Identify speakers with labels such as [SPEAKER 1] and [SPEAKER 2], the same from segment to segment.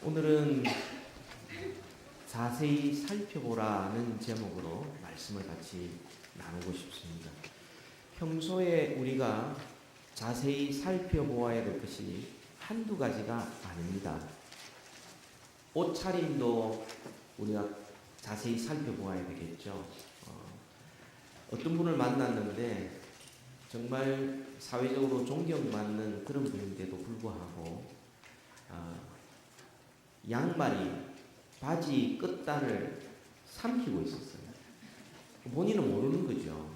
[SPEAKER 1] 오늘은 자세히 살펴보라는 제목으로 말씀을 같이 나누고 싶습니다. 평소에 우리가 자세히 살펴보아야 될 것이 한두 가지가 아닙니다. 옷차림도 우리가 자세히 살펴보아야 되겠죠. 어떤 분을 만났는데 정말 사회적으로 존경받는 그런 분인데도 불구하고 양말이 바지 끝단을 삼키고 있었어요. 본인은 모르는 거죠.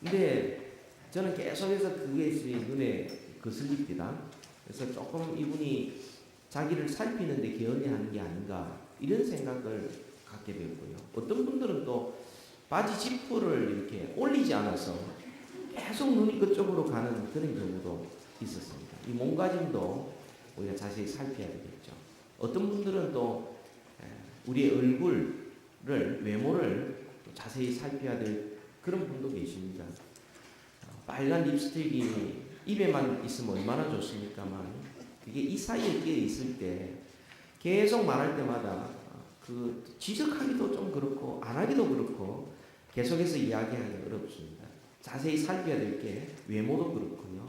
[SPEAKER 1] 근데 저는 계속해서 그게 눈에 거슬립니다. 그래서 조금 이분이 자기를 살피는데 게을리하는 게 아닌가 이런 생각을 갖게 되었고요. 어떤 분들은 또 바지 지퍼를 이렇게 올리지 않아서 계속 눈이 그쪽으로 가는 그런 경우도 있었습니다. 이 몸가짐도 우리가 자세히 살펴야 되겠죠. 어떤 분들은 또 우리의 얼굴을, 외모를 자세히 살펴야 될 그런 분도 계십니다. 빨간 립스틱이 입에만 있으면 얼마나 좋습니까만 그게 이 사이에 끼어 있을 때 계속 말할 때마다 그 지적하기도 좀 그렇고 안 하기도 그렇고 계속해서 이야기하기 어렵습니다. 자세히 살펴야 될 게 외모도 그렇고요.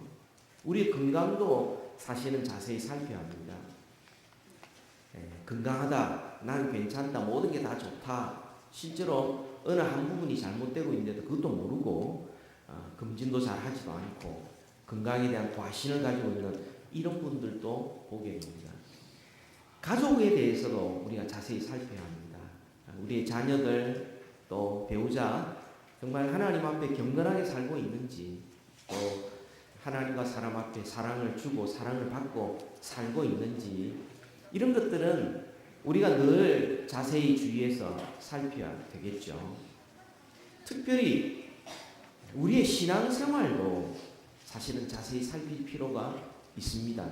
[SPEAKER 1] 우리의 건강도 사실은 자세히 살펴야 합니다. 건강하다, 난 괜찮다, 모든 게 다 좋다. 실제로 어느 한 부분이 잘못되고 있는데도 그것도 모르고 검진도 잘 하지도 않고 건강에 대한 과신을 가지고 있는 이런 분들도 보게 됩니다. 가족에 대해서도 우리가 자세히 살펴야 합니다. 우리의 자녀들 또 배우자 정말 하나님 앞에 경건하게 살고 있는지 또 하나님과 사람 앞에 사랑을 주고 사랑을 받고 살고 있는지 이런 것들은 우리가 늘 자세히 주의해서 살펴야 되겠죠. 특별히 우리의 신앙생활도 사실은 자세히 살필 필요가 있습니다.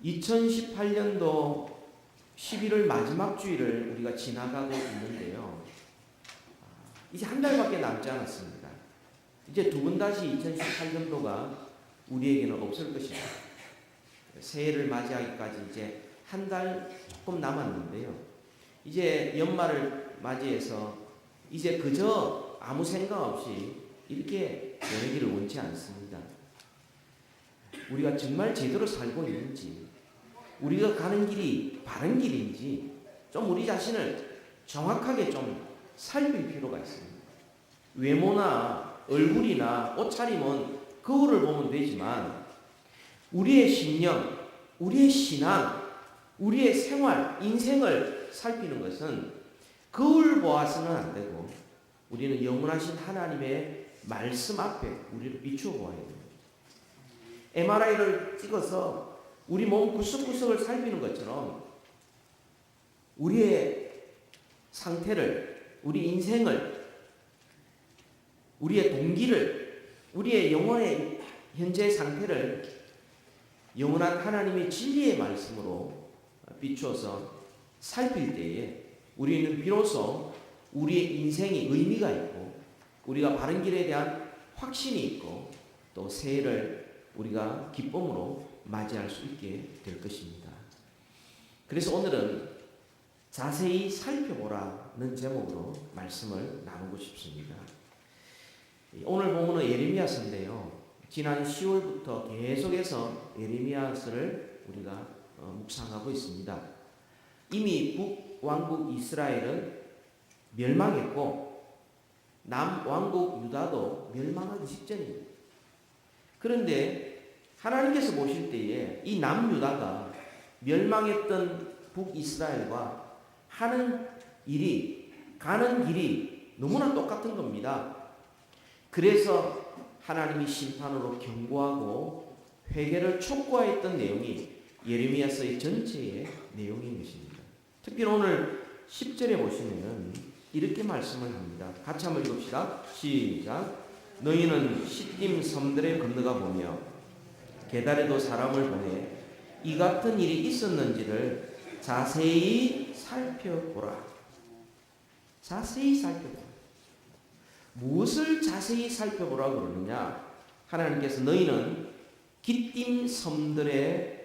[SPEAKER 1] 2018년도 11월 마지막 주일을 우리가 지나가고 있는데요. 이제 한 달밖에 남지 않았습니다. 이제 두 번 다시 2018년도가 우리에게는 없을 것입니다. 새해를 맞이하기까지 이제 한 달 조금 남았는데요. 이제 연말을 맞이해서 이제 그저 아무 생각 없이 이렇게 보내기를 원치 않습니다. 우리가 정말 제대로 살고 있는지, 우리가 가는 길이 바른 길인지 좀 우리 자신을 정확하게 좀 살필 필요가 있습니다. 외모나 얼굴이나 옷차림은 거울을 보면 되지만 우리의 신령, 우리의 신앙, 우리의 생활, 인생을 살피는 것은 거울 보아서는 안 되고 우리는 영원하신 하나님의 말씀 앞에 우리를 비추어 보아야 됩니다. MRI를 찍어서 우리 몸 구석구석을 살피는 것처럼 우리의 상태를, 우리 인생을, 우리의 동기를, 우리의 영혼의 현재 상태를 영원한 하나님의 진리의 말씀으로 비추어서 살필 때에 우리는 비로소 우리의 인생이 의미가 있고 우리가 바른 길에 대한 확신이 있고 또 새해를 우리가 기쁨으로 맞이할 수 있게 될 것입니다. 그래서 오늘은 자세히 살펴보라는 제목으로 말씀을 나누고 싶습니다. 오늘 본문은 예레미야서인데요. 지난 10월부터 계속해서 예레미야서를 우리가 묵상하고 있습니다. 이미 북왕국 이스라엘은 멸망했고 남왕국 유다도 멸망하기 직전입니다. 그런데 하나님께서 보실 때에 이 남유다가 멸망했던 북이스라엘과 하는 일이, 가는 길이 너무나 똑같은 겁니다. 그래서 하나님이 심판으로 경고하고 회개를 촉구하였던 내용이 예레미야서의 전체의 내용인 것입니다. 특히 오늘 10절에 보시면 이렇게 말씀을 합니다. 같이 한번 읽읍시다. 시작. 너희는 시딤 섬들에 건너가 보며 게달에도 사람을 보내 이 같은 일이 있었는지를 자세히 살펴보라. 자세히 살펴보라. 무엇을 자세히 살펴보라 그러느냐? 하나님께서 너희는 기띔 섬들에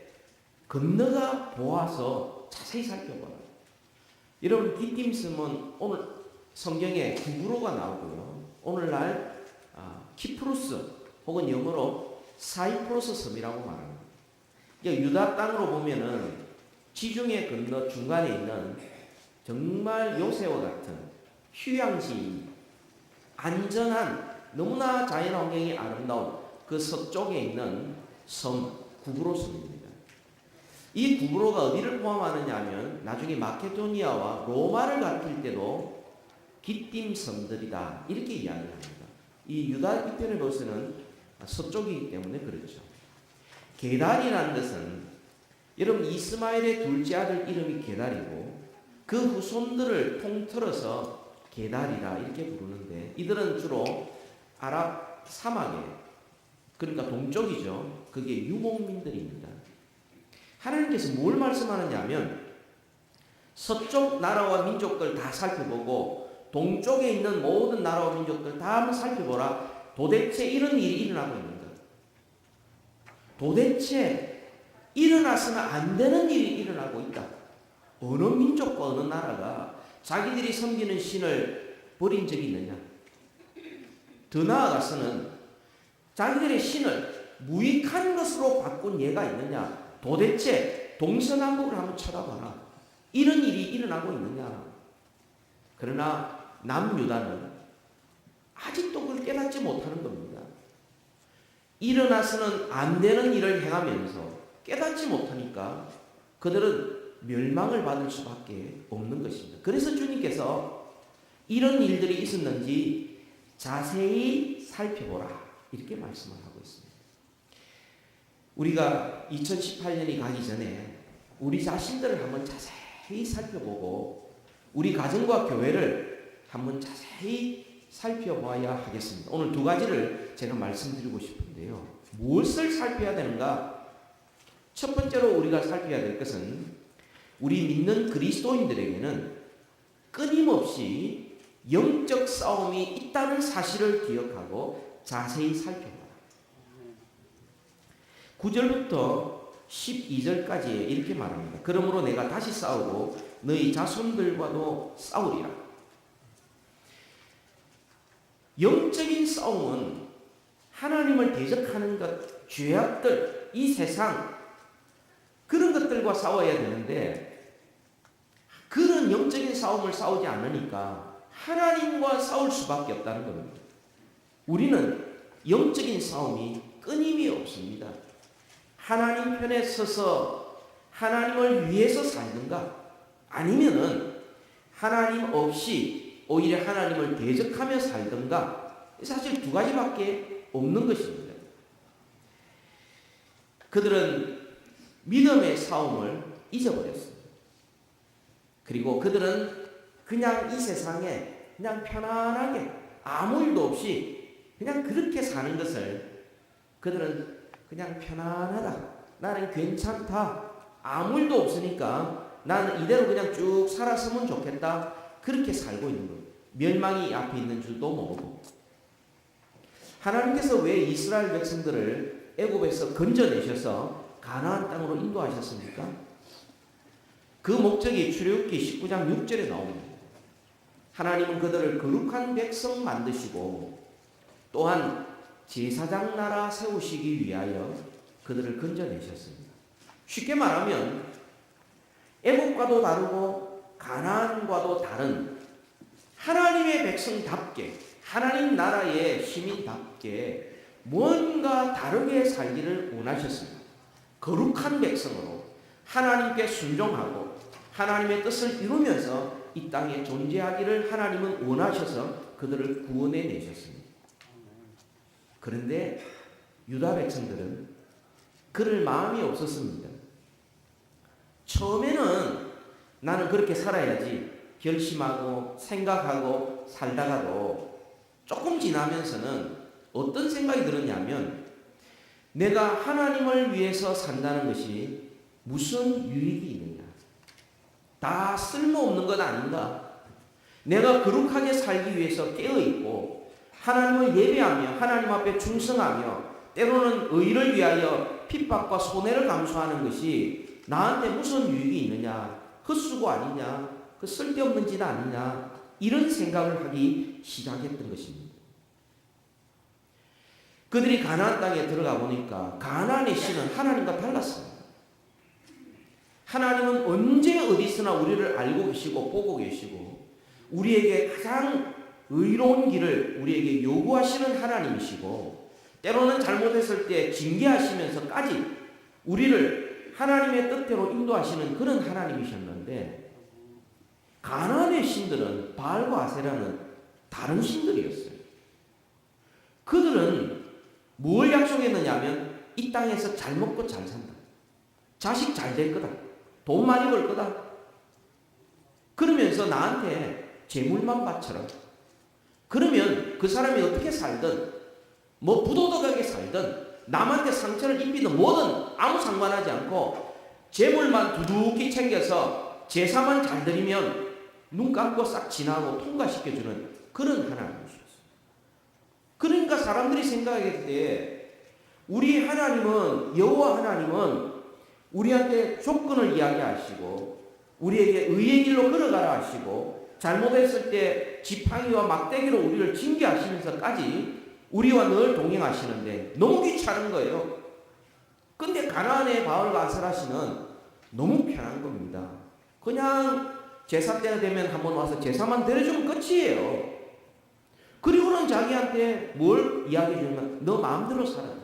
[SPEAKER 1] 건너가 보아서 자세히 살펴봐라. 여러분 기띔섬은 오늘 성경에 구브로가 나오고요. 오늘날 키프루스 혹은 영어로 사이프러스 섬이라고 말합니다. 유다 땅으로 보면은 지중해 건너 중간에 있는 정말 요새와 같은 휴양지, 안전한 너무나 자연환경이 아름다운 그 서쪽에 있는 섬 구브로 섬입니다. 이 구브로가 어디를 포함하느냐 하면 나중에 마케도니아와 로마를 가리킬 때도 기띔 섬들이다 이렇게 이야기합니다. 이 유다 이편에 보서는 서쪽이기 때문에 그렇죠. 게달이라는 것은 여러분 이스마엘의 둘째 아들 이름이 게달이고 그 후손들을 통틀어서 게달이라 이렇게 부르는데 이들은 주로 아랍 사막에 그러니까 동쪽이죠. 그게 유목민들입니다. 하나님께서 뭘 말씀하느냐 하면 서쪽 나라와 민족들 다 살펴보고 동쪽에 있는 모든 나라와 민족들 다 한번 살펴보라. 도대체 이런 일이 일어나고 있는가? 도대체 일어나서는 안 되는 일이 일어나고 있다. 어느 민족과 어느 나라가 자기들이 섬기는 신을 버린 적이 있느냐? 더 나아가서는 자기들의 신을 무익한 것으로 바꾼 예가 있느냐? 도대체 동서남북을 한번 쳐다봐라. 이런 일이 일어나고 있느냐? 그러나 남유다는 아직도 그걸 깨닫지 못하는 겁니다. 일어나서는 안 되는 일을 행하면서 깨닫지 못하니까 그들은 멸망을 받을 수밖에 없는 것입니다. 그래서 주님께서 이런 일들이 있었는지 자세히 살펴보라 이렇게 말씀을 하고 있습니다. 우리가 2018년이 가기 전에 우리 자신들을 한번 자세히 살펴보고 우리 가정과 교회를 한번 자세히 살펴봐야 하겠습니다. 오늘 두 가지를 제가 말씀드리고 싶은데요. 무엇을 살펴야 되는가? 첫 번째로 우리가 살펴야 될 것은 우리 믿는 그리스도인들에게는 끊임없이 영적 싸움이 있다는 사실을 기억하고 자세히 살펴봐라. 9절부터 12절까지 이렇게 말합니다. 그러므로 내가 다시 싸우고 너희 자손들과도 싸우리라. 영적인 싸움은 하나님을 대적하는 것, 죄악들, 이 세상 그런 것들과 싸워야 되는데 그런 영적인 싸움을 싸우지 않으니까 하나님과 싸울 수밖에 없다는 겁니다. 우리는 영적인 싸움이 끊임이 없습니다. 하나님 편에 서서 하나님을 위해서 살든가 아니면은 하나님 없이 오히려 하나님을 대적하며 살든가 사실 두 가지밖에 없는 것입니다. 그들은 믿음의 싸움을 잊어버렸습니다. 그리고 그들은 그냥 이 세상에 그냥 편안하게 아무 일도 없이 그냥 그렇게 사는 것을 그들은 그냥 편안하다. 나는 괜찮다. 아무 일도 없으니까 나는 이대로 그냥 쭉 살았으면 좋겠다. 그렇게 살고 있는 거예요. 멸망이 앞에 있는 줄도 모르고. 하나님께서 왜 이스라엘 백성들을 애굽에서 건져내셔서 가나안 땅으로 인도하셨습니까? 그 목적이 출애굽기 19장 6절에 나옵니다. 하나님은 그들을 거룩한 백성 만드시고 또한 제사장 나라 세우시기 위하여 그들을 건져내셨습니다. 쉽게 말하면 애굽과도 다르고 가나안과도 다른 하나님의 백성답게 하나님 나라의 시민답게 뭔가 다르게 살기를 원하셨습니다. 거룩한 백성으로 하나님께 순종하고 하나님의 뜻을 이루면서 이 땅에 존재하기를 하나님은 원하셔서 그들을 구원해 내셨습니다. 그런데 유다 백성들은 그럴 마음이 없었습니다. 처음에는 나는 그렇게 살아야지 결심하고 생각하고 살다가도 조금 지나면서는 어떤 생각이 들었냐면 내가 하나님을 위해서 산다는 것이 무슨 유익이 있느냐? 다 쓸모없는 것 아닌가? 내가 거룩하게 살기 위해서 깨어있고 하나님을 예배하며 하나님 앞에 충성하며 때로는 의를 위하여 핍박과 손해를 감수하는 것이 나한테 무슨 유익이 있느냐, 헛수고 아니냐, 그 쓸데없는 짓 아니냐, 이런 생각을 하기 시작했던 것입니다. 그들이 가나안 땅에 들어가 보니까 가나안의 신은 하나님과 달랐습니다. 하나님은 언제 어디서나 우리를 알고 계시고 보고 계시고 우리에게 가장 의로운 길을 우리에게 요구하시는 하나님이시고 때로는 잘못했을 때 징계하시면서까지 우리를 하나님의 뜻대로 인도하시는 그런 하나님이셨는데 가나안의 신들은 바알과 아세라는 다른 신들이었어요. 그들은 뭘 약속했느냐면 이 땅에서 잘 먹고 잘 산다. 자식 잘 될 거다. 돈 많이 벌 거다. 그러면서 나한테 재물만 바쳐라. 그러면 그 사람이 어떻게 살든 뭐 부도덕하게 살든 남한테 상처를 입히든 뭐든 아무 상관하지 않고 재물만 두둑히 챙겨서 제사만 잘 드리면 눈 감고 싹 지나고 통과시켜주는 그런 하나님이셨어요. 그러니까 사람들이 생각할 때 우리 하나님은 여호와 하나님은 우리한테 조건을 이야기하시고 우리에게 의의 길로 걸어가라 하시고 잘못했을 때 지팡이와 막대기로 우리를 징계하시면서까지 우리와 늘 동행하시는데 너무 귀찮은 거예요. 근데 가나안의 바알과 아세라 신은 너무 편한 겁니다. 그냥 제사 때가 되면 한번 와서 제사만 드려주면 끝이에요. 그리고는 자기한테 뭘 이야기해 주면 너 마음대로 살아.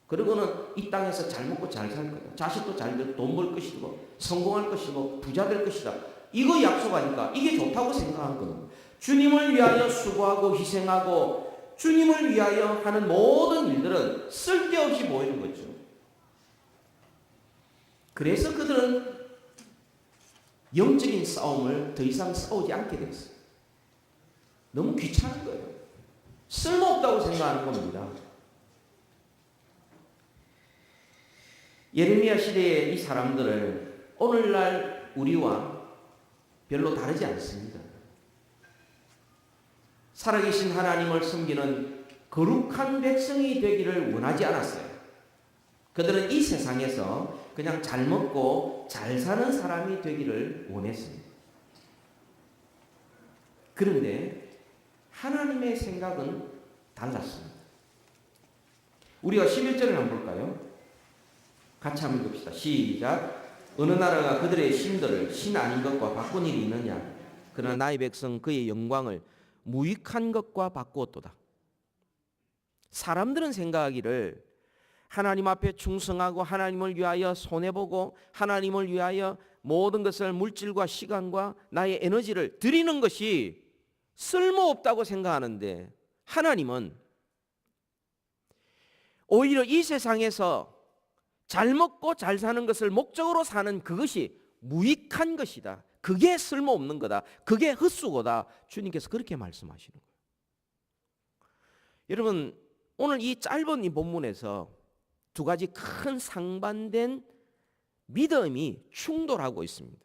[SPEAKER 1] 그리고는 이 땅에서 잘 먹고 잘 살 거다. 자식도 잘 될, 돈 벌 것이고 성공할 것이고 부자 될 것이다. 이거 약속하니까 이게 좋다고 생각한 겁니다. 주님을 위하여 수고하고 희생하고 주님을 위하여 하는 모든 일들은 쓸데없이 보이는 거죠. 그래서 그들은 영적인 싸움을 더 이상 싸우지 않게 됐어요. 너무 귀찮은 거예요. 쓸모없다고 생각하는 겁니다. 예레미야 시대의 이 사람들을 오늘날 우리와 별로 다르지 않습니다. 살아계신 하나님을 섬기는 거룩한 백성이 되기를 원하지 않았어요. 그들은 이 세상에서 그냥 잘 먹고 잘 사는 사람이 되기를 원했습니다. 그런데 하나님의 생각은 달랐습니다. 우리가 11절을 한번 볼까요? 같이 한번 봅시다. 시작. 어느 나라가 그들의 신들을 신 아닌 것과 바꾼 일이 있느냐? 그러나 나의 백성 그의 영광을 무익한 것과 바꾸었도다. 사람들은 생각하기를 하나님 앞에 충성하고 하나님을 위하여 손해보고 하나님을 위하여 모든 것을 물질과 시간과 나의 에너지를 드리는 것이 쓸모없다고 생각하는데 하나님은 오히려 이 세상에서 잘 먹고 잘 사는 것을 목적으로 사는 그것이 무익한 것이다. 그게 쓸모없는 거다. 그게 헛수고다. 주님께서 그렇게 말씀하시는 거예요. 여러분 오늘 이 짧은 이 본문에서 두 가지 큰 상반된 믿음이 충돌하고 있습니다.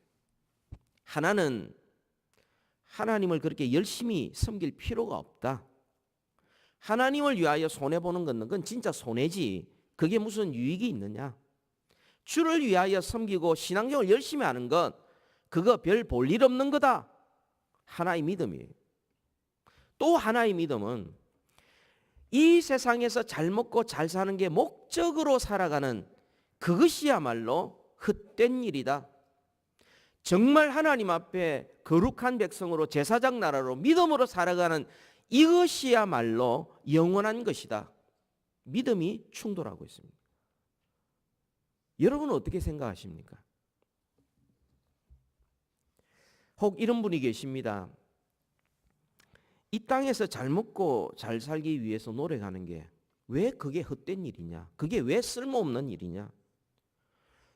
[SPEAKER 1] 하나는 하나님을 그렇게 열심히 섬길 필요가 없다. 하나님을 위하여 손해보는 건 그건 진짜 손해지. 그게 무슨 유익이 있느냐. 주를 위하여 섬기고 신앙생활을 열심히 하는 건 그거 별 볼 일 없는 거다. 하나의 믿음이에요. 또 하나의 믿음은 이 세상에서 잘 먹고 잘 사는 게 목적으로 살아가는 그것이야말로 헛된 일이다. 정말 하나님 앞에 거룩한 백성으로 제사장 나라로 믿음으로 살아가는 이것이야말로 영원한 것이다. 믿음이 충돌하고 있습니다. 여러분은 어떻게 생각하십니까? 혹 이런 분이 계십니다. 이 땅에서 잘 먹고 잘 살기 위해서 노력하는 게 왜 그게 헛된 일이냐? 그게 왜 쓸모없는 일이냐?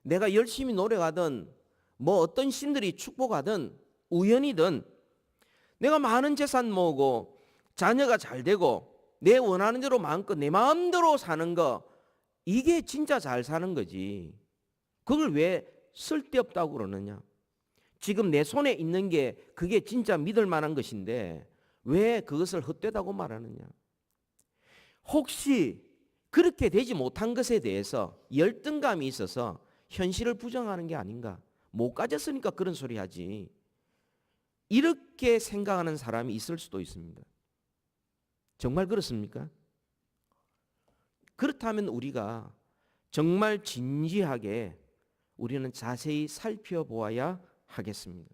[SPEAKER 1] 내가 열심히 노력하든 뭐 어떤 신들이 축복하든 우연이든 내가 많은 재산 모으고 자녀가 잘 되고 내 원하는 대로 마음껏 내 마음대로 사는 거 이게 진짜 잘 사는 거지. 그걸 왜 쓸데없다고 그러느냐? 지금 내 손에 있는 게 그게 진짜 믿을 만한 것인데 왜 그것을 헛되다고 말하느냐? 혹시 그렇게 되지 못한 것에 대해서 열등감이 있어서 현실을 부정하는 게 아닌가? 못 가졌으니까 그런 소리 하지. 이렇게 생각하는 사람이 있을 수도 있습니다. 정말 그렇습니까? 그렇다면 우리가 정말 진지하게 우리는 자세히 살펴보아야 하겠습니다.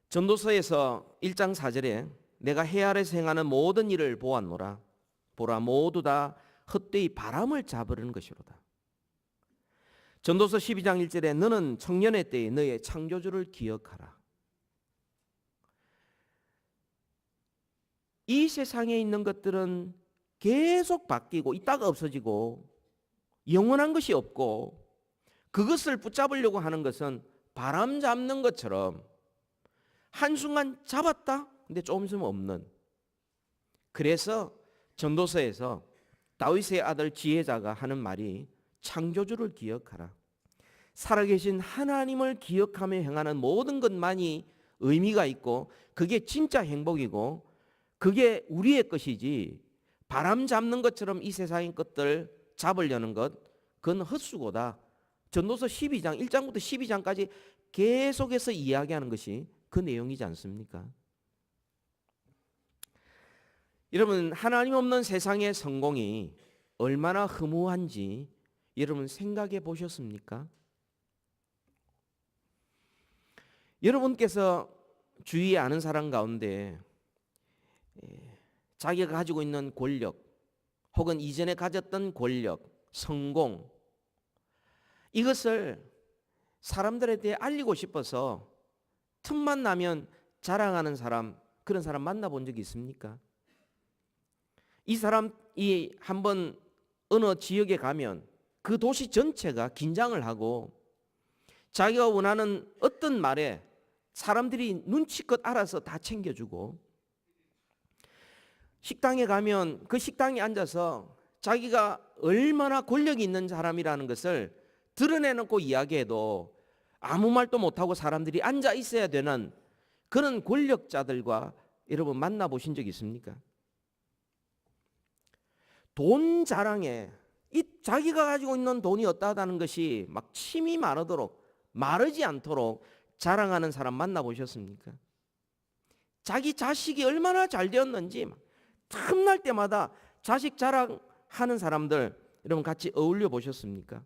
[SPEAKER 1] 전도서에서 1장 4절에 내가 해 아래에서 행하는 모든 일을 보았노라. 보라 모두 다 헛되이 바람을 잡으려는 것이로다. 전도서 12장 1절에 너는 청년의 때에 너의 창조주를 기억하라. 이 세상에 있는 것들은 계속 바뀌고 있다가 없어지고 영원한 것이 없고 그것을 붙잡으려고 하는 것은 바람 잡는 것처럼 한순간 잡았다 근데 조금 있으면 없는. 그래서 전도서에서 다윗의 아들 지혜자가 하는 말이 창조주를 기억하라. 살아계신 하나님을 기억하며 행하는 모든 것만이 의미가 있고 그게 진짜 행복이고 그게 우리의 것이지 바람 잡는 것처럼 이 세상의 것들 잡으려는 것 그건 헛수고다. 전도서 12장 1장부터 12장까지 계속해서 이야기하는 것이 그 내용이지 않습니까? 여러분 하나님 없는 세상의 성공이 얼마나 허무한지 여러분 생각해 보셨습니까? 여러분께서 주위에 아는 사람 가운데 자기가 가지고 있는 권력 혹은 이전에 가졌던 권력, 성공 이것을 사람들에 대해 알리고 싶어서 틈만 나면 자랑하는 사람 그런 사람 만나본 적이 있습니까? 이 사람이 한번 어느 지역에 가면 그 도시 전체가 긴장을 하고 자기가 원하는 어떤 말에 사람들이 눈치껏 알아서 다 챙겨주고 식당에 가면 그 식당에 앉아서 자기가 얼마나 권력이 있는 사람이라는 것을 드러내놓고 이야기해도 아무 말도 못하고 사람들이 앉아 있어야 되는 그런 권력자들과 여러분 만나보신 적 있습니까? 돈 자랑에 자기가 가지고 있는 돈이 어떠하다는 것이 막 침이 마르도록 마르지 않도록 자랑하는 사람 만나보셨습니까? 자기 자식이 얼마나 잘 되었는지 틈날 때마다 자식 자랑하는 사람들 여러분 같이 어울려 보셨습니까?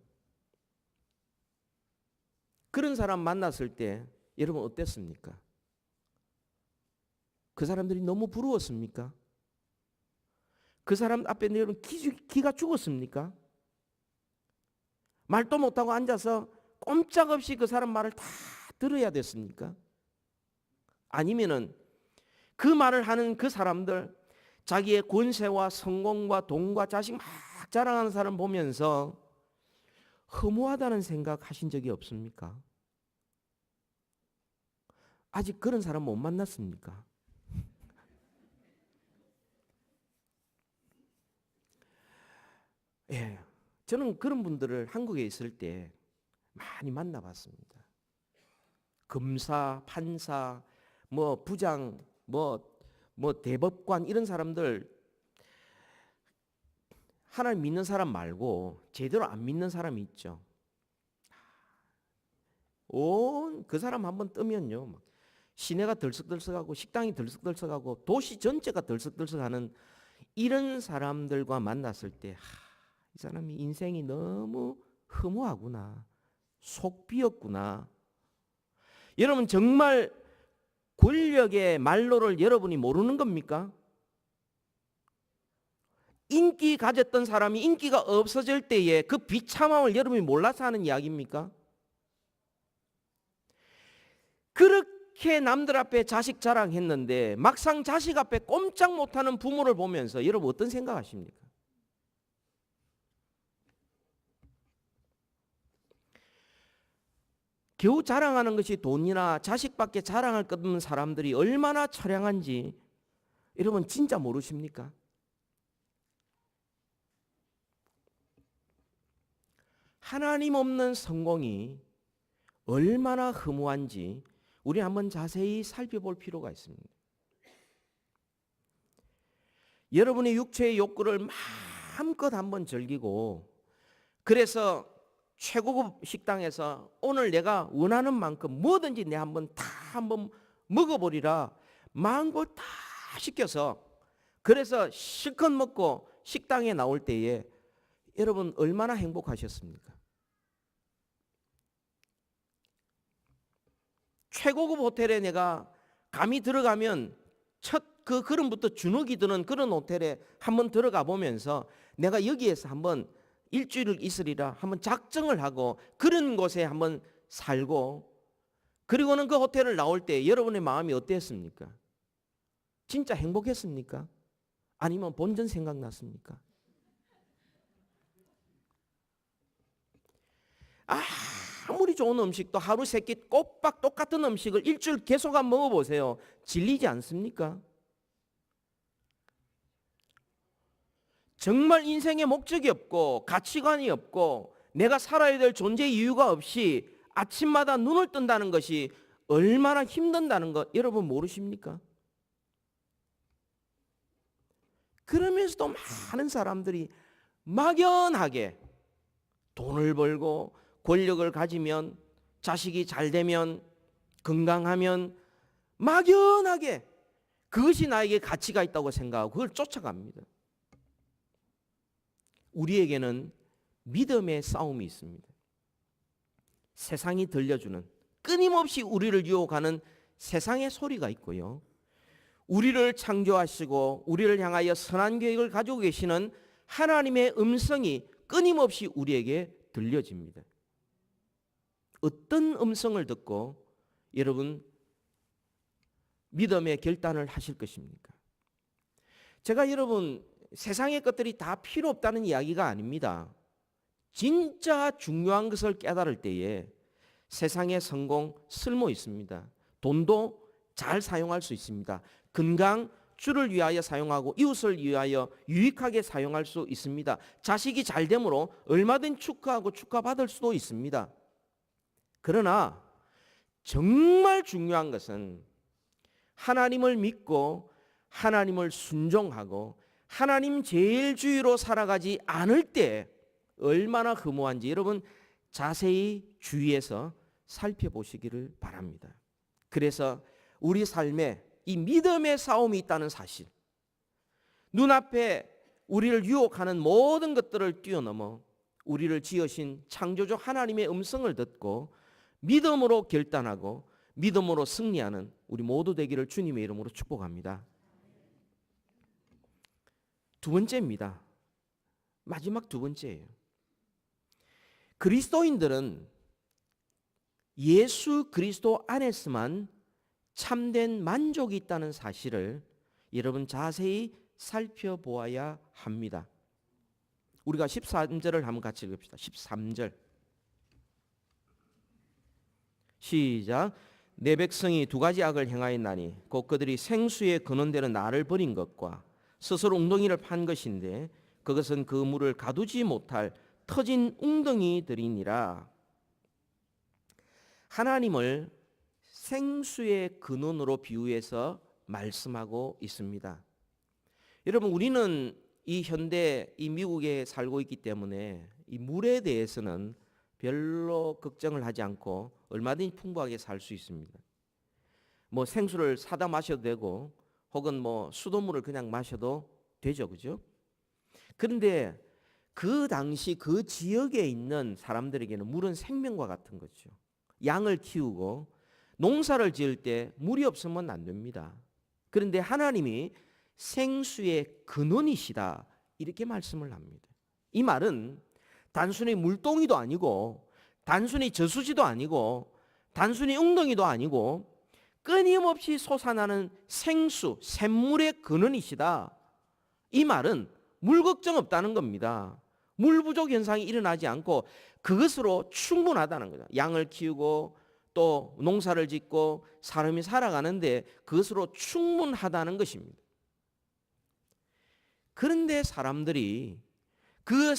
[SPEAKER 1] 그런 사람 만났을 때 여러분 어땠습니까? 그 사람들이 너무 부러웠습니까? 그 사람 앞에 여러분 기가 죽었습니까? 말도 못하고 앉아서 꼼짝없이 그 사람 말을 다 들어야 됐습니까? 아니면은 그 말을 하는 그 사람들 자기의 권세와 성공과 돈과 자식 막 자랑하는 사람 보면서 허무하다는 생각 하신 적이 없습니까? 아직 그런 사람 못 만났습니까? 예, 저는 그런 분들을 한국에 있을 때 많이 만나봤습니다. 검사, 판사, 뭐 부장, 뭐 대법관 이런 사람들 하나님 믿는 사람 말고 제대로 안 믿는 사람이 있죠. 그 사람 한번 뜨면요, 막 시내가 들썩들썩하고 식당이 들썩들썩하고 도시 전체가 들썩들썩하는 이런 사람들과 만났을 때 이 사람이 인생이 너무 허무하구나, 속 비었구나. 여러분 정말 권력의 말로를 여러분이 모르는 겁니까? 인기 가졌던 사람이 인기가 없어질 때에 그 비참함을 여러분이 몰라서 하는 이야기입니까? 그렇게 남들 앞에 자식 자랑했는데 막상 자식 앞에 꼼짝 못하는 부모를 보면서 여러분 어떤 생각하십니까? 겨우 자랑하는 것이 돈이나 자식밖에 자랑할 것 없는 사람들이 얼마나 처량한지 여러분 진짜 모르십니까? 하나님 없는 성공이 얼마나 허무한지 우리 한번 자세히 살펴볼 필요가 있습니다. 여러분의 육체의 욕구를 마음껏 한번 즐기고 그래서 최고급 식당에서 오늘 내가 원하는 만큼 뭐든지 내 한번 먹어보리라 마음 걸 다 시켜서 그래서 실컷 먹고 식당에 나올 때에 여러분 얼마나 행복하셨습니까? 최고급 호텔에 내가 감히 들어가면 첫 그 그름부터 주눅이 드는 그런 호텔에 한번 들어가 보면서 내가 여기에서 한번 일주일을 있으리라 한번 작정을 하고 그런 곳에 한번 살고 그리고는 그 호텔을 나올 때 여러분의 마음이 어땠습니까? 진짜 행복했습니까? 아니면 본전 생각났습니까? 아무리 좋은 음식도 하루 세 끼 꼬박 똑같은 음식을 일주일 계속 한번 먹어보세요. 질리지 않습니까? 정말 인생에 목적이 없고 가치관이 없고 내가 살아야 될 존재 이유가 없이 아침마다 눈을 뜬다는 것이 얼마나 힘든다는 것 여러분 모르십니까? 그러면서도 많은 사람들이 막연하게 돈을 벌고 권력을 가지면 자식이 잘 되면 건강하면 막연하게 그것이 나에게 가치가 있다고 생각하고 그걸 쫓아갑니다. 우리에게는 믿음의 싸움이 있습니다. 세상이 들려주는 끊임없이 우리를 유혹하는 세상의 소리가 있고요. 우리를 창조하시고 우리를 향하여 선한 계획을 가지고 계시는 하나님의 음성이 끊임없이 우리에게 들려집니다. 어떤 음성을 듣고 여러분 믿음의 결단을 하실 것입니까? 제가 여러분 세상의 것들이 다 필요 없다는 이야기가 아닙니다. 진짜 중요한 것을 깨달을 때에 세상의 성공 쓸모 있습니다. 돈도 잘 사용할 수 있습니다. 건강 주를 위하여 사용하고 이웃을 위하여 유익하게 사용할 수 있습니다. 자식이 잘 되므로 얼마든 축하하고 축하받을 수도 있습니다. 그러나 정말 중요한 것은 하나님을 믿고 하나님을 순종하고 하나님 제일주의로 살아가지 않을 때 얼마나 허무한지 여러분 자세히 주위에서 살펴보시기를 바랍니다. 그래서 우리 삶에 이 믿음의 싸움이 있다는 사실, 눈앞에 우리를 유혹하는 모든 것들을 뛰어넘어 우리를 지으신 창조주 하나님의 음성을 듣고 믿음으로 결단하고 믿음으로 승리하는 우리 모두 되기를 주님의 이름으로 축복합니다. 두 번째입니다. 마지막 두 번째예요. 그리스도인들은 예수 그리스도 안에서만 참된 만족이 있다는 사실을 여러분 자세히 살펴보아야 합니다. 우리가 13절을 한번 같이 읽읍시다. 13절 시작. 내 백성이 두 가지 악을 행하였나니 곧 그들이 생수에 근원되는 나를 버린 것과 스스로 웅덩이를 판 것인데 그것은 그 물을 가두지 못할 터진 웅덩이들이니라. 하나님을 생수의 근원으로 비유해서 말씀하고 있습니다. 여러분 우리는 이 현대 이 미국에 살고 있기 때문에 이 물에 대해서는 별로 걱정을 하지 않고 얼마든지 풍부하게 살 수 있습니다. 뭐 생수를 사다 마셔도 되고 혹은 뭐 수돗물을 그냥 마셔도 되죠. 그죠? 그런데 그 당시 그 지역에 있는 사람들에게는 물은 생명과 같은 거죠. 양을 키우고 농사를 지을 때 물이 없으면 안 됩니다. 그런데 하나님이 생수의 근원이시다 이렇게 말씀을 합니다. 이 말은 단순히 물동이도 아니고 단순히 저수지도 아니고 단순히 웅덩이도 아니고 끊임없이 솟아나는 생수, 샘물의 근원이시다. 이 말은 물 걱정 없다는 겁니다. 물 부족 현상이 일어나지 않고 그것으로 충분하다는 거죠. 양을 키우고 또 농사를 짓고 사람이 살아가는데 그것으로 충분하다는 것입니다. 그런데 사람들이 그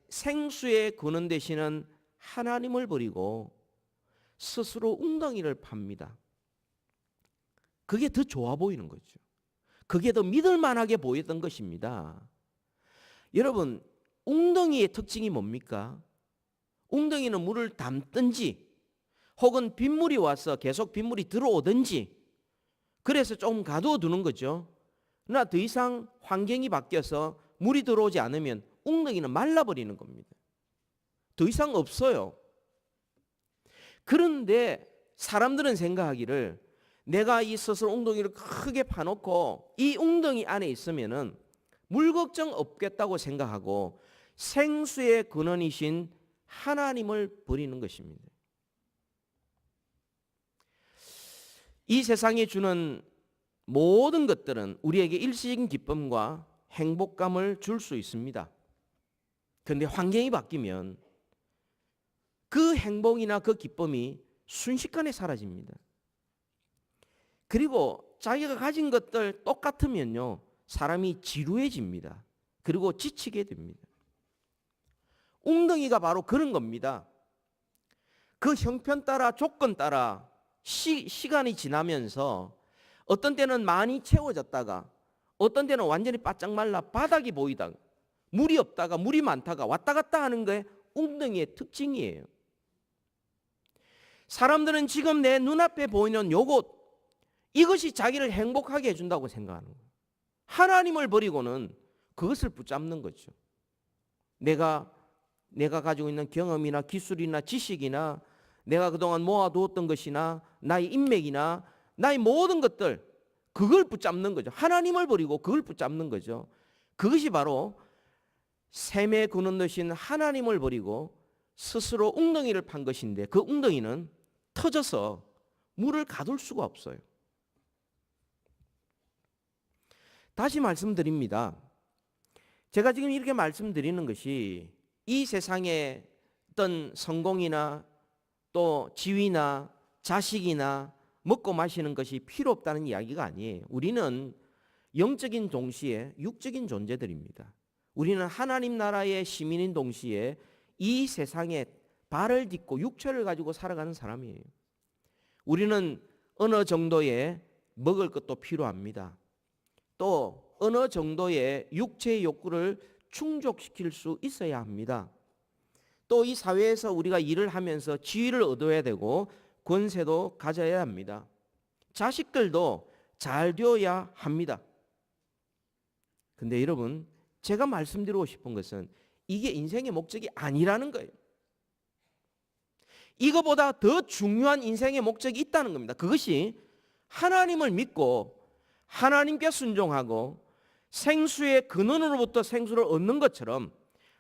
[SPEAKER 1] 생수의 근원 되시는 하나님을 버리고 스스로 웅덩이를 팝니다. 그게 더 좋아 보이는 거죠. 그게 더 믿을 만하게 보였던 것입니다. 여러분 웅덩이의 특징이 뭡니까? 웅덩이는 물을 담든지 혹은 빗물이 와서 계속 빗물이 들어오든지 그래서 조금 가두어 두는 거죠. 그러나 더 이상 환경이 바뀌어서 물이 들어오지 않으면 웅덩이는 말라버리는 겁니다. 더 이상 없어요. 그런데 사람들은 생각하기를 내가 이 스스로 웅덩이를 크게 파놓고 이 웅덩이 안에 있으면은 물 걱정 없겠다고 생각하고 생수의 근원이신 하나님을 버리는 것입니다. 이 세상에 주는 모든 것들은 우리에게 일시적인 기쁨과 행복감을 줄 수 있습니다. 그런데 환경이 바뀌면 그 행복이나 그 기쁨이 순식간에 사라집니다. 그리고 자기가 가진 것들 똑같으면요, 사람이 지루해집니다. 그리고 지치게 됩니다. 웅덩이가 바로 그런 겁니다. 그 형편 따라 조건 따라 시간이 지나면서 어떤 때는 많이 채워졌다가 어떤 때는 완전히 바짝 말라 바닥이 보이다가 물이 없다가 물이 많다가 왔다 갔다 하는 게 웅덩이의 특징이에요. 사람들은 지금 내 눈앞에 보이는 요것, 이것이 자기를 행복하게 해준다고 생각하는 거예요. 하나님을 버리고는 그것을 붙잡는 거죠. 내가 가지고 있는 경험이나 기술이나 지식이나 내가 그동안 모아두었던 것이나 나의 인맥이나 나의 모든 것들, 그걸 붙잡는 거죠. 하나님을 버리고 그걸 붙잡는 거죠. 그것이 바로 샘의 근원 되신 하나님을 버리고 스스로 웅덩이를 판 것인데 그 웅덩이는 터져서 물을 가둘 수가 없어요. 다시 말씀드립니다. 제가 지금 이렇게 말씀드리는 것이 이 세상에 어떤 성공이나 또 지위나 자식이나 먹고 마시는 것이 필요 없다는 이야기가 아니에요. 우리는 영적인 동시에 육적인 존재들입니다. 우리는 하나님 나라의 시민인 동시에 이 세상에 발을 딛고 육체를 가지고 살아가는 사람이에요. 우리는 어느 정도의 먹을 것도 필요합니다. 또 어느 정도의 육체의 욕구를 충족시킬 수 있어야 합니다. 또 이 사회에서 우리가 일을 하면서 지위를 얻어야 되고 권세도 가져야 합니다. 자식들도 잘 되어야 합니다. 근데 여러분, 제가 말씀드리고 싶은 것은 이게 인생의 목적이 아니라는 거예요. 이거보다 더 중요한 인생의 목적이 있다는 겁니다. 그것이 하나님을 믿고 하나님께 순종하고 생수의 근원으로부터 생수를 얻는 것처럼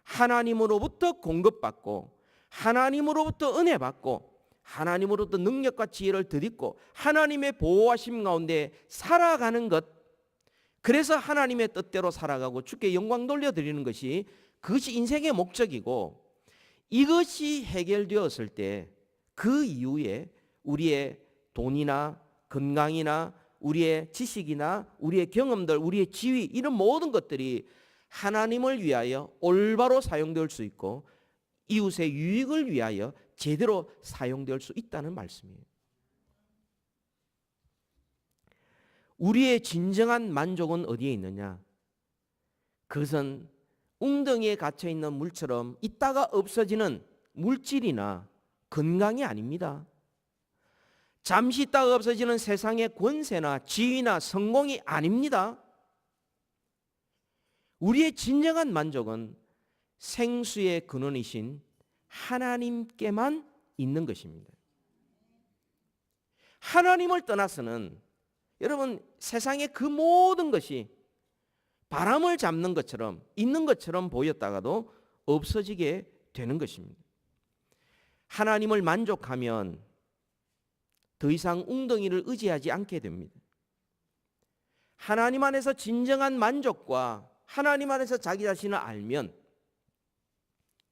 [SPEAKER 1] 하나님으로부터 공급받고 하나님으로부터 은혜 받고 하나님으로부터 능력과 지혜를 덧입고 하나님의 보호하심 가운데 살아가는 것, 그래서 하나님의 뜻대로 살아가고 주께 영광 돌려드리는 것이 그것이 인생의 목적이고, 이것이 해결되었을 때 그 이후에 우리의 돈이나 건강이나 우리의 지식이나 우리의 경험들, 우리의 지위, 이런 모든 것들이 하나님을 위하여 올바로 사용될 수 있고 이웃의 유익을 위하여 제대로 사용될 수 있다는 말씀이에요. 우리의 진정한 만족은 어디에 있느냐? 그것은 웅덩이에 갇혀있는 물처럼 있다가 없어지는 물질이나 건강이 아닙니다. 잠시 있다가 없어지는 세상의 권세나 지위나 성공이 아닙니다. 우리의 진정한 만족은 생수의 근원이신 하나님께만 있는 것입니다. 하나님을 떠나서는 여러분, 세상의 그 모든 것이 바람을 잡는 것처럼 있는 것처럼 보였다가도 없어지게 되는 것입니다. 하나님을 만족하면 더 이상 웅덩이를 의지하지 않게 됩니다. 하나님 안에서 진정한 만족과 하나님 안에서 자기 자신을 알면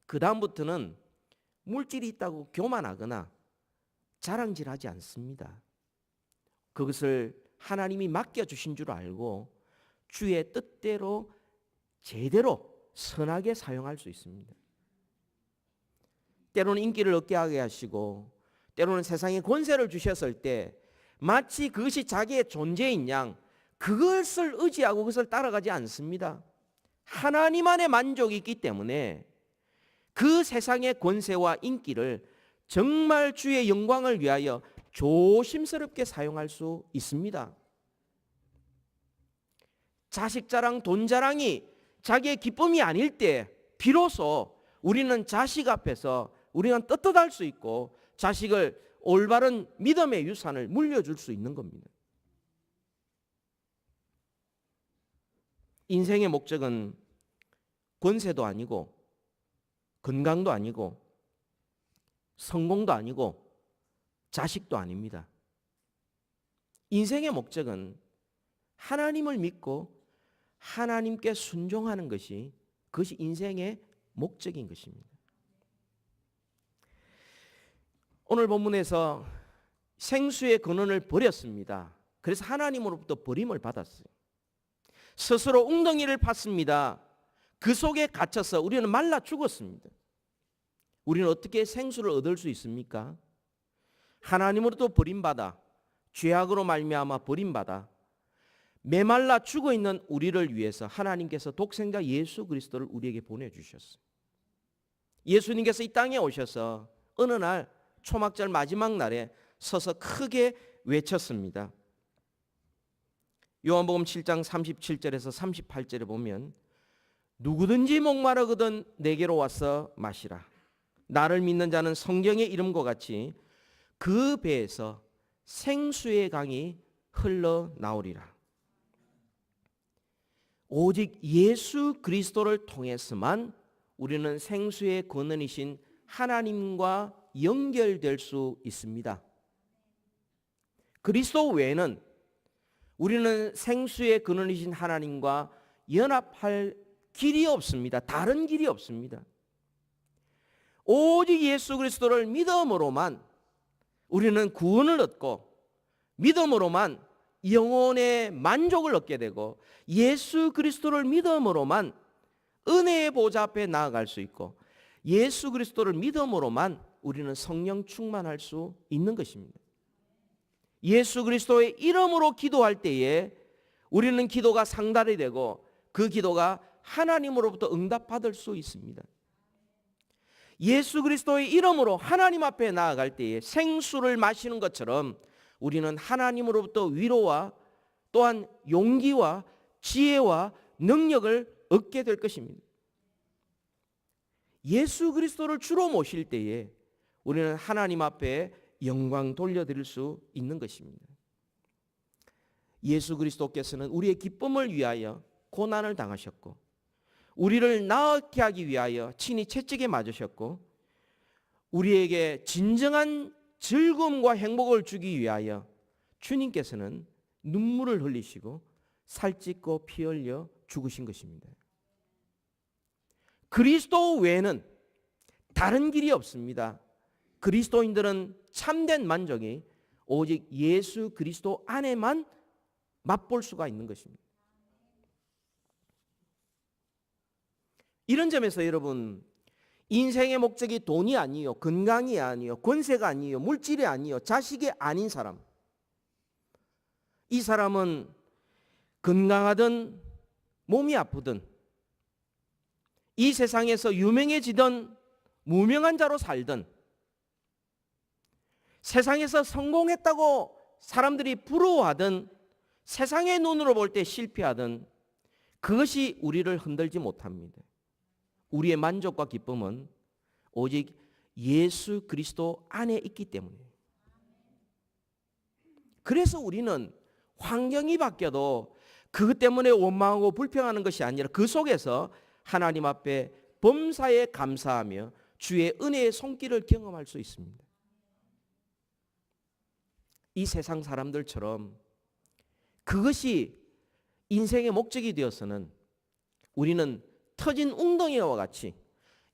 [SPEAKER 1] 그 다음부터는 물질이 있다고 교만하거나 자랑질하지 않습니다. 그것을 하나님이 맡겨주신 줄 알고 주의 뜻대로 제대로 선하게 사용할 수 있습니다. 때로는 인기를 얻게 하게 하시고 때로는 세상에 권세를 주셨을 때 마치 그것이 자기의 존재인 양 그것을 의지하고 그것을 따라가지 않습니다. 하나님 안에 만족이 있기 때문에 그 세상의 권세와 인기를 정말 주의 영광을 위하여 조심스럽게 사용할 수 있습니다. 자식 자랑, 돈 자랑이 자기의 기쁨이 아닐 때 비로소 우리는 자식 앞에서 우리는 떳떳할 수 있고 자식을 올바른 믿음의 유산을 물려줄 수 있는 겁니다. 인생의 목적은 권세도 아니고 건강도 아니고 성공도 아니고 자식도 아닙니다. 인생의 목적은 하나님을 믿고 하나님께 순종하는 것이 그것이 인생의 목적인 것입니다. 오늘 본문에서 생수의 근원을 버렸습니다. 그래서 하나님으로부터 버림을 받았어요. 스스로 웅덩이를 팠습니다. 그 속에 갇혀서 우리는 말라 죽었습니다. 우리는 어떻게 생수를 얻을 수 있습니까? 하나님으로부터 버림받아 죄악으로 말미암아 버림받아 메말라 죽어있는 우리를 위해서 하나님께서 독생자 예수 그리스도를 우리에게 보내주셨어요. 예수님께서 이 땅에 오셔서 어느 날 초막절 마지막 날에 서서 크게 외쳤습니다. 요한복음 7장 37절에서 38절에 보면 누구든지 목마르거든 내게로 와서 마시라. 나를 믿는 자는 성경의 이름과 같이 그 배에서 생수의 강이 흘러나오리라. 오직 예수 그리스도를 통해서만 우리는 생수의 근원이신 하나님과 연결될 수 있습니다. 그리스도 외에는 우리는 생수의 근원이신 하나님과 연합할 길이 없습니다. 다른 길이 없습니다. 오직 예수 그리스도를 믿음으로만 우리는 구원을 얻고 믿음으로만 영혼의 만족을 얻게 되고 예수 그리스도를 믿음으로만 은혜의 보좌 앞에 나아갈 수 있고 예수 그리스도를 믿음으로만 우리는 성령 충만할 수 있는 것입니다. 예수 그리스도의 이름으로 기도할 때에 우리는 기도가 상달이 되고 그 기도가 하나님으로부터 응답받을 수 있습니다. 예수 그리스도의 이름으로 하나님 앞에 나아갈 때에 생수를 마시는 것처럼 우리는 하나님으로부터 위로와 또한 용기와 지혜와 능력을 얻게 될 것입니다. 예수 그리스도를 주로 모실 때에 우리는 하나님 앞에 영광 돌려드릴 수 있는 것입니다. 예수 그리스도께서는 우리의 기쁨을 위하여 고난을 당하셨고 우리를 나게 하기 위하여 친히 채찍에 맞으셨고 우리에게 진정한 즐거움과 행복을 주기 위하여 주님께서는 눈물을 흘리시고 살찢고 피 흘려 죽으신 것입니다. 그리스도 외에는 다른 길이 없습니다. 그리스도인들은 참된 만족이 오직 예수 그리스도 안에만 맛볼 수가 있는 것입니다. 이런 점에서 여러분, 인생의 목적이 돈이 아니요, 건강이 아니요, 권세가 아니요, 물질이 아니요, 자식이 아닌 사람, 이 사람은 건강하든 몸이 아프든 이 세상에서 유명해지든 무명한 자로 살든 세상에서 성공했다고 사람들이 부러워하든 세상의 눈으로 볼 때 실패하든 그것이 우리를 흔들지 못합니다. 우리의 만족과 기쁨은 오직 예수 그리스도 안에 있기 때문이에요. 그래서 우리는 환경이 바뀌어도 그것 때문에 원망하고 불평하는 것이 아니라 그 속에서 하나님 앞에 범사에 감사하며 주의 은혜의 손길을 경험할 수 있습니다. 이 세상 사람들처럼 그것이 인생의 목적이 되어서는 우리는 터진 웅덩이와 같이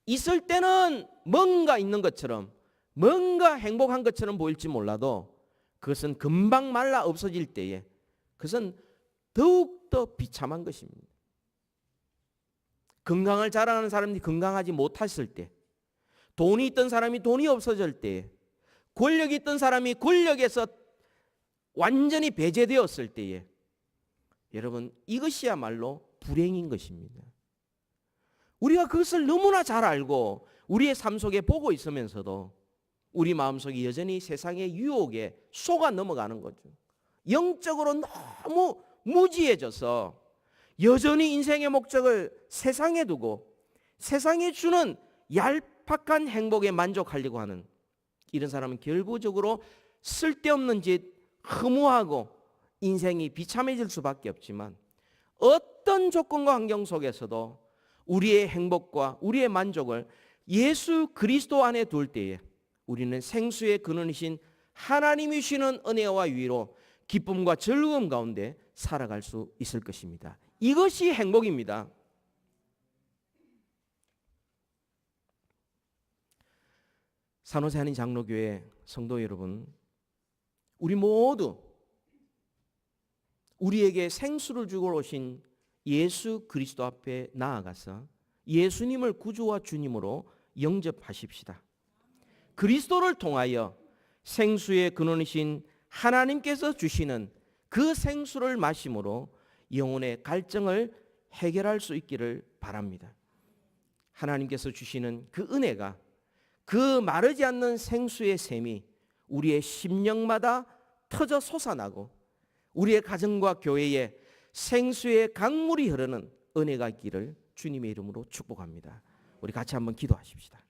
[SPEAKER 1] 있을 때는 뭔가 있는 것처럼 뭔가 행복한 것처럼 보일지 몰라도 그것은 금방 말라 없어질 때에 그것은 더욱더 비참한 것입니다. 건강을 자랑하는 사람이 건강하지 못했을 때, 돈이 있던 사람이 돈이 없어질 때, 권력이 있던 사람이 권력에서 완전히 배제되었을 때에 여러분 이것이야말로 불행인 것입니다. 우리가 그것을 너무나 잘 알고 우리의 삶 속에 보고 있으면서도 우리 마음속에 여전히 세상의 유혹에 속아 넘어가는 거죠. 영적으로 너무 무지해져서 여전히 인생의 목적을 세상에 두고 세상이 주는 얄팍한 행복에 만족하려고 하는 이런 사람은 결국적으로 쓸데없는 짓, 허무하고 인생이 비참해질 수밖에 없지만 어떤 조건과 환경 속에서도 우리의 행복과 우리의 만족을 예수 그리스도 안에 둘 때에 우리는 생수의 근원이신 하나님이 주시는 은혜와 위로 기쁨과 즐거움 가운데 살아갈 수 있을 것입니다. 이것이 행복입니다. 산호세 한인 장로교회 성도 여러분, 우리 모두 우리에게 생수를 주고 오신 예수 그리스도 앞에 나아가서 예수님을 구주와 주님으로 영접하십시다. 그리스도를 통하여 생수의 근원이신 하나님께서 주시는 그 생수를 마심으로 영혼의 갈증을 해결할 수 있기를 바랍니다. 하나님께서 주시는 그 은혜가, 그 마르지 않는 생수의 샘이 우리의 심령마다 터져 솟아나고 우리의 가정과 교회에 생수의 강물이 흐르는 은혜가 있기를 주님의 이름으로 축복합니다. 우리 같이 한번 기도하십시다.